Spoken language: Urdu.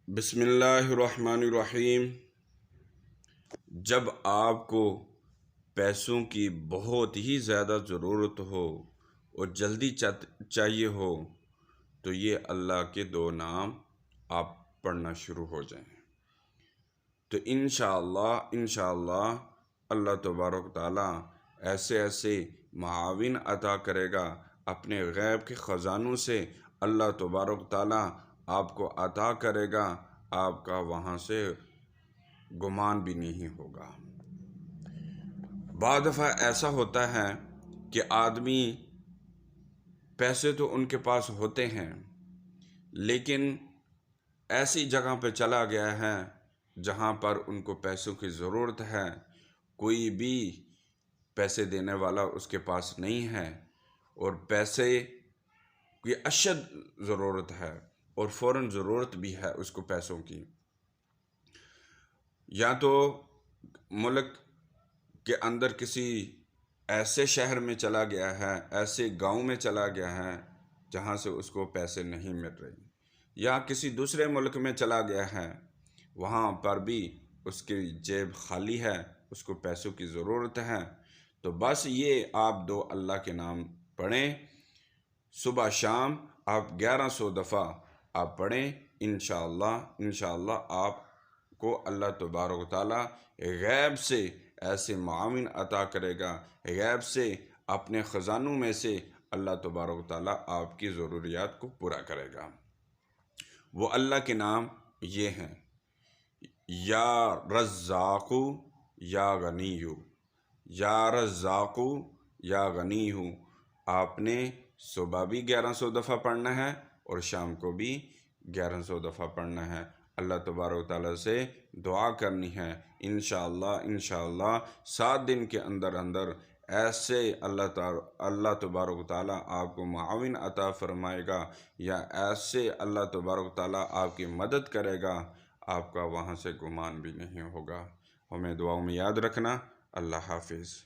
بسم اللہ الرحمن الرحیم۔ جب آپ کو پیسوں کی بہت ہی زیادہ ضرورت ہو اور جلدی چاہیے ہو تو یہ اللہ کے دو نام آپ پڑھنا شروع ہو جائیں تو انشاءاللہ اللہ تبارک تعالیٰ ایسے ایسے معاون عطا کرے گا، اپنے غیب کے خزانوں سے اللہ تبارک تعالیٰ آپ کو عطا کرے گا، آپ کا وہاں سے گمان بھی نہیں ہوگا۔ بعض دفعہ ایسا ہوتا ہے کہ آدمی پیسے تو ان کے پاس ہوتے ہیں لیکن ایسی جگہ پہ چلا گیا ہے جہاں پر ان کو پیسوں کی ضرورت ہے، کوئی بھی پیسے دینے والا اس کے پاس نہیں ہے اور پیسے کی اشد ضرورت ہے اور فوراً ضرورت بھی ہے اس کو پیسوں کی، یا تو ملک کے اندر کسی ایسے شہر میں چلا گیا ہے، ایسے گاؤں میں چلا گیا ہے جہاں سے اس کو پیسے نہیں مل رہے، یا کسی دوسرے ملک میں چلا گیا ہے، وہاں پر بھی اس کی جیب خالی ہے، اس کو پیسوں کی ضرورت ہے، تو بس یہ آپ دو اللہ کے نام پڑھیں، صبح شام آپ 1100 دفعہ آپ پڑھیں، انشاءاللہ آپ کو اللہ تبارک و تعالیٰ غیب سے ایسے معاون عطا کرے گا، غیب سے اپنے خزانوں میں سے اللہ تبارک و تعالیٰ آپ کی ضروریات کو پورا کرے گا۔ وہ اللہ کے نام یہ ہیں: یا رزاق یا غنی، یا رزاق یا غنی۔ آپ نے صبح بھی 1100 دفعہ پڑھنا ہے اور شام کو بھی 1100 دفعہ پڑھنا ہے، اللہ تبارک و تعالیٰ سے دعا کرنی ہے۔ انشاءاللہ 7 دن کے اندر ایسے اللہ تبارک و تعالیٰ آپ کو معاون عطا فرمائے گا، یا ایسے اللہ تبارک و تعالیٰ آپ کی مدد کرے گا، آپ کا وہاں سے گمان بھی نہیں ہوگا۔ ہمیں دعاؤں میں یاد رکھنا۔ اللہ حافظ۔